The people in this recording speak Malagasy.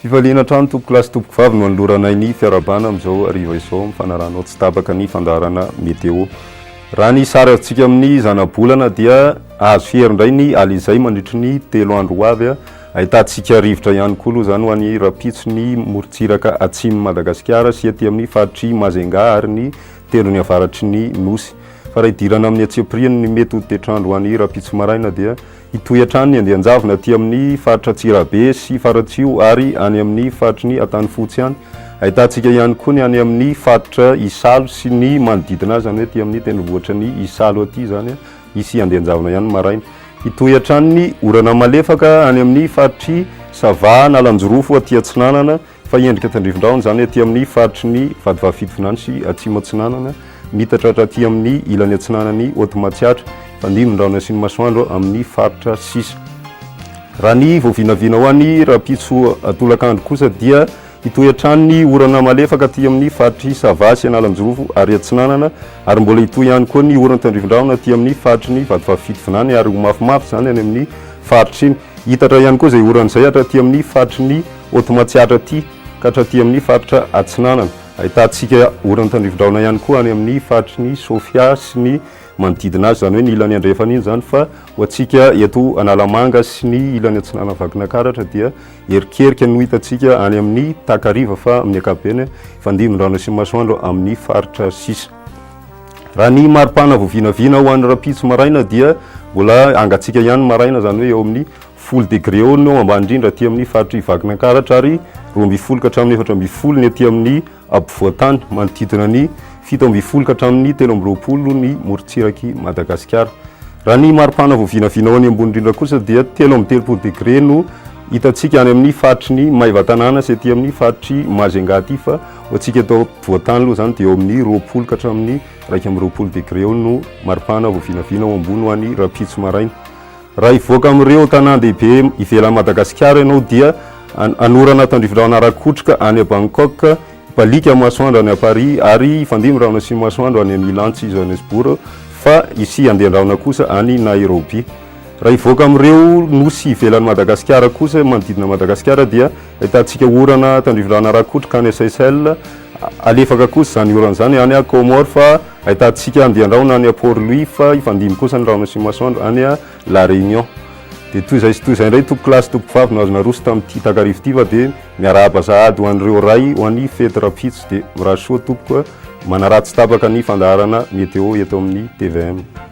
Fifaliana trano tompo klasy tompoka vavy no anoloranay ny fiarabana amin'izao ariva izao mifanaranao tsy tapaka ny fandarana météo. Raha ny sary antsika amin'ny zanabolana dia azo fihery indray ny alizay mandritry ny 3 andro ho avy. Ahitantsika rivotra ihany koa aloha zany ho an'ny rapitso ny morontsiraka atsimo Madagascar sy aty amin'ny faritry Mazenga ary ny telony avaratry ny nosy. Fa raha idirana amin'ny atsepiriany ny mety ho toetrandro ho an'ny rapitso maraina dia itoy hatrany ny andehanjavona aty amin'ny faritra Tsirabe sy Faratsio ary any amin'ny faritry ny Antanifotsy ihany. Ahitantsika ihany koa ny any amin'ny faritra Isalo sy ny manodidina azy zany hoe aty amin'ny tendrombohitra ny Isalo aty zany isy andehanjavona ihany maraina. Itoy hatrany ny orana malefaka any amin'ny faritry Sava Nalanjorofo aty Atsinanana fa endrika tandrivindraona zany aty amin'ny faritry ny Vadivavafitovinany sy Atsimo Atsinanana mitatratra aty amin'ny ilany Atsinanany Otomatsiatra fandimindraona sy ny masoandro amin'ny faritra sisa. Raha ny voavinavina ho an'ny rapitso atolakandro kosa dia itoy hatrany ny orana malefaka aty amin'ny faritry Sava sy Nalanjorofo ary Atsinanana ary mbola itoy ihany koa ny orana tandrivindraona aty amin'ny faritry ny Vadivavafitovinany ary ho mafimafy zany any amin'ny faritry iny. Hitatra ihany koa zay oran'izay hatraty amin'ny faritry ny Otomatsiatra aty ka hatraty amin'ny faritra Atsinanana. Ahitantsika orana tandrivindraona ihany koa any amin'ny faritry ny Sofia sy ny manodidina azy zany hoe ny ilany andrefana iny zany fa ho antsika eto Analamanga sy ny ilany Atsinanana Vakinakaratra dia erikerika no hitantsika any amin'ny Takariva fa amin'ny ankapobeny fandimindraona sy masoandro amin'ny faritra sisa. Raha ny maripana voavinavina ho an'ny rapitso maraina dia mbola angatsika ihany maraina zany hoe eo amin'ny 10 degré eo no ambany indrindra aty amin'ny faritry Vakinakaratra ary 12 ka hatramin'ny 14 ny aty amin'ny ampovoantany manodidina ny 17 ka hatramin'ny 13 ny morontsiraky Madagascar. Raha ny maripana voavinavina ho any ambony indrindra kosa dia 13 degré no hitantsika any amin'ny faritry ny Maivatanana sy aty amin'ny faritry Mazenga aty fa ho antsika eto ampovoantany aloha zany dia eo amin'ny 20 ka hatramin'ny 20 degré eo no maripana voavinavina ho ambony ho an'ny rapitso maraina. Raha ivoaka amin'ireo tanàn-dehibe ivelan'i Madagascar ianao dia anorana tandrivindraona Rakotrika any Bangkok, Balika masoandro any Paris ary fandimindraona sy masoandro any Milantsy Johannesburg fa isy andehandraona kosa any Nairobi. Raha ivoaka amin'ireo nosy ivelan'i Madagascar kosa manodidina Madagascar dia ahitantsika orana tandrivindraona Rakotrika any Seychelles, alefaka kosa zany orana zany any Comores fa ahitantsika andehandraona any Port-Louis fa ifandimy kosa ny raona sy masoandro any La Réunion. Dia toy izay indray tompo klasy tompo vavy no azona roso tamin'ity takarivo ity fa dia miarahaba sahady ho an'ireo ray ho an'ny fety rapitso dia mirahasoa tompoka manaratsy tapaka ny fandaharana météo eto amin'ny TVM.